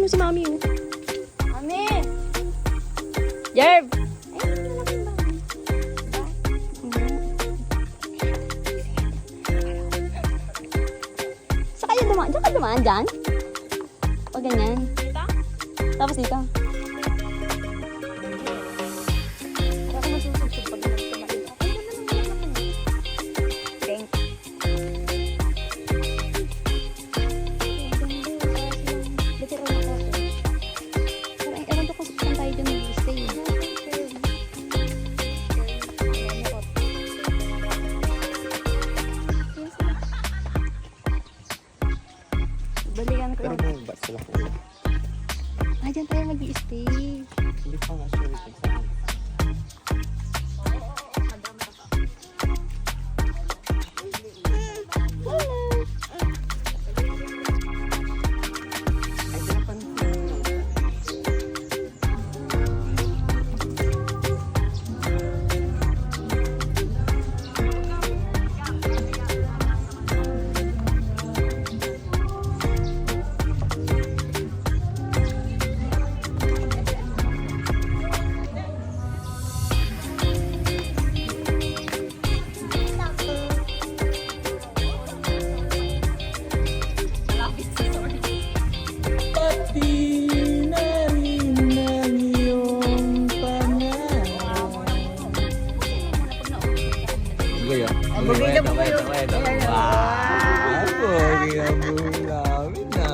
Si Mami yun. Mami! Jerv! Saan kayo dumaan? Diyan ka dumaan dyan? O ganyan. Dito? Tapos dito. Ako masusubsub pag nagtumalit ako. Thank you. Balikan ko. Pero may ba sila po? Ah, dyan tayo mag-i-stay. Hindi pa nga sure kung saan. Ay, pinapansin. Gaya. Bumila mo kayo. Wow! Bumila mo namin na.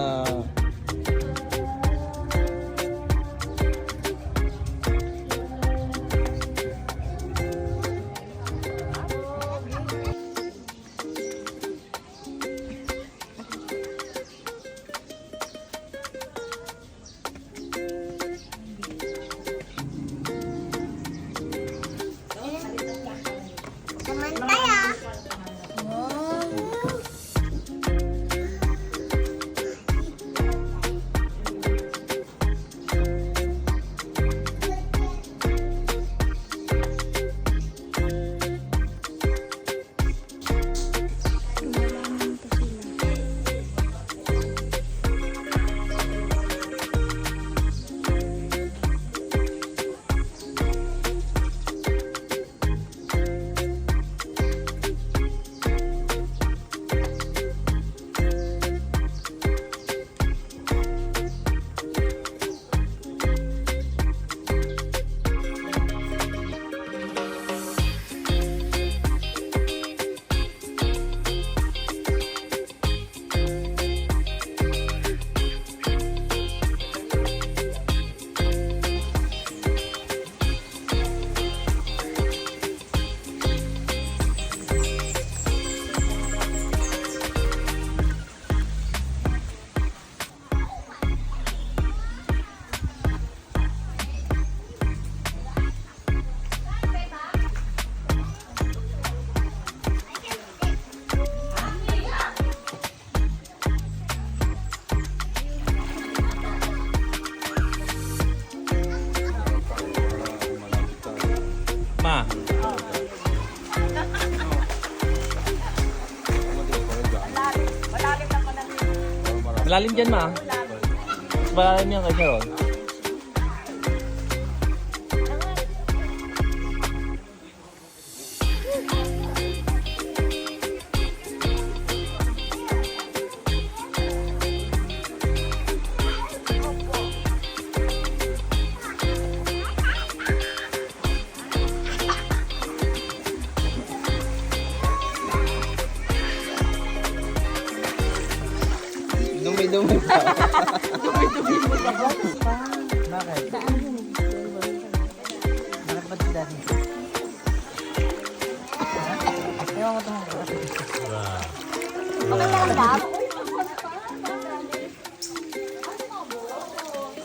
Ma. Malalim dyan, ma. Mas malalim yan kay Sharon. Dumi-dumi pa. Dumi-dumi mo ba? Bakit? Daan yun. Bakit ba dami? Ewan ko ito. Maganda.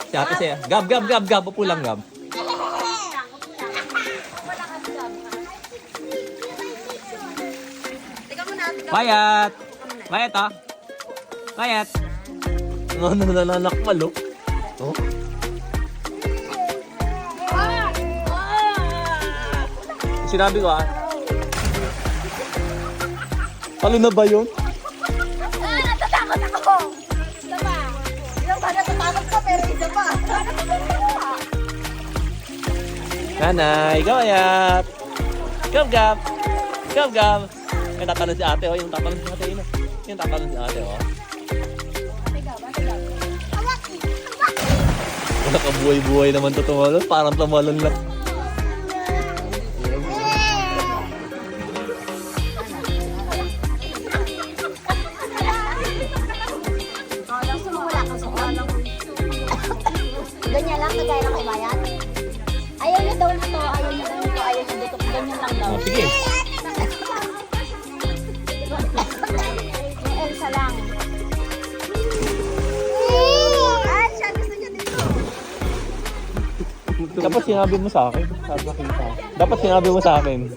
Si ate siya. Gab. Upo lang, Gab. Quiet! Quiet, ha? Quiet! Nananakmal, oh. Oh? Sinabi ko, Talo na ba yun? Natatakot ako! Isa pa! Ilang ba natatakot ka pero isa pa! Nanay, Quiet! Gab! Yung tatalon si ate, oh. Yung tatalon si ate, yun. Yung tatalon si ate, oh. Wala ka buhay-buhay naman to tumalon. Parang tumalon lang. Ganyan lang, kagaya ng kay Bayan. Ayaw niya daw nito, ayaw niya dito, ayaw niya dito. Ganyan lang daw. Oh, sige. Yung Elsa lang. Siya gusto niya dito. Dapat sinabi mo sa akin. Dapat sinabi mo sa akin.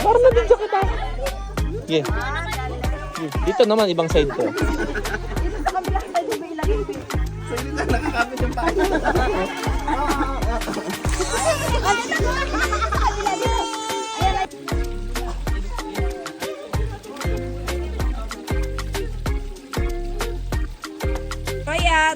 Parang nabidyo kita. Yeah. Dito naman, ibang side ko. Dito sa kabilang side mo ilagay. So, hindi na nakakapit yung paa. Quiet!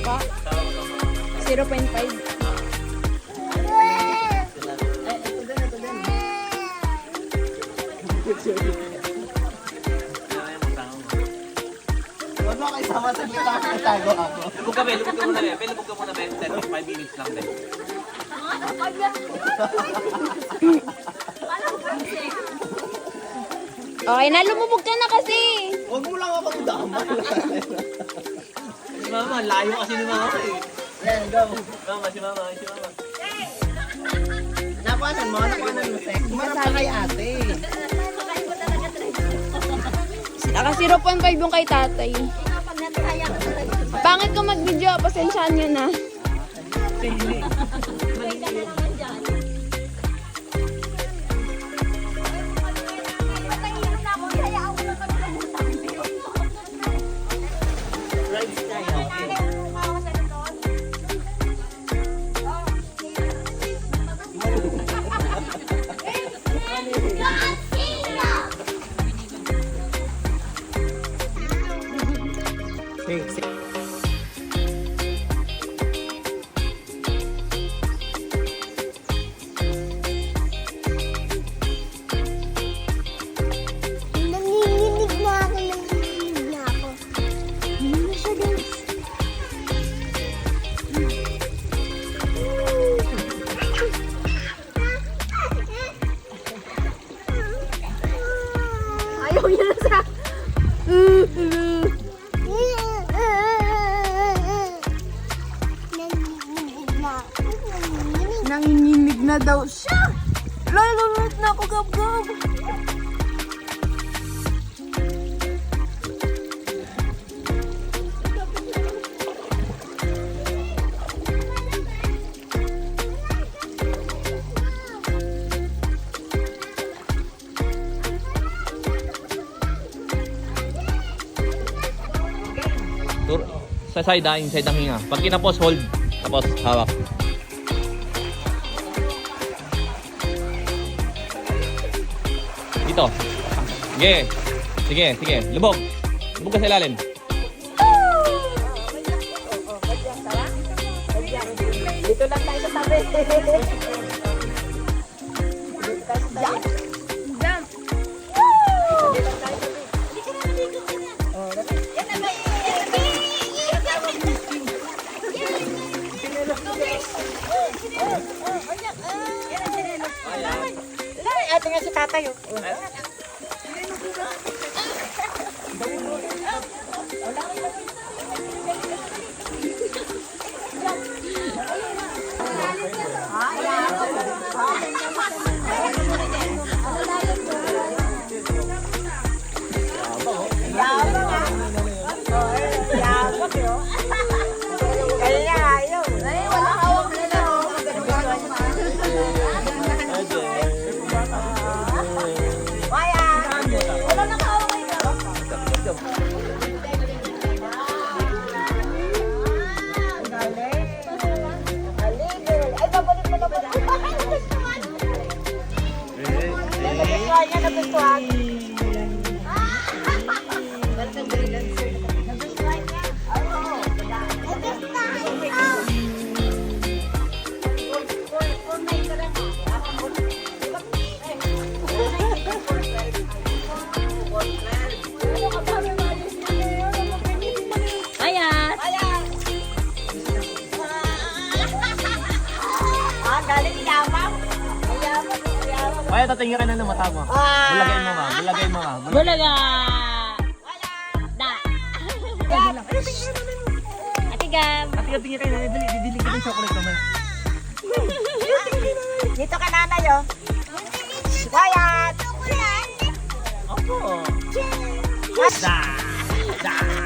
Pa? 0.5. Huwag mo kayo sama sa gitna. Tago ako. Lubog ka muna, be. Lubog ka muna, be. 5 minutes lang, be. Okay na, lumubog ka na kasi. Huwag mo lang ako damay. Si mama, layo kasi ni mama, eh. Yan, go. Si mama. Nakuhanan mo, sex. Marap ka kay ate. Naka 0.5 yung kay tatay. Pangit ko mag-video, pasensyaan nyo na. Nanginginig na ako. Hindi na siya guys. Ayaw niya na sa... Nanginginig na ako. Nanginginig na daw siya. Lulunod na ako, gab-gab. Sa side, inside ang hinga. Pag kinapos, hold. Tapos, hawak. Dito. Sige. Lubog. Lubog ka sa ilalim. Dito lang tayo sa tabi. Jump! Jump! tingnan si tatay. Oh. Mayat! Kaya tatingin ka na ng mata mo. Bulagayin mo, ma. Bulagayin mo, ma. Bulaga! Da! Ate Gab! Tingin kayo na. Bibili ka ng chocolate naman. Dito ka nanay, oh. Wyatt! Opo. Da! Da!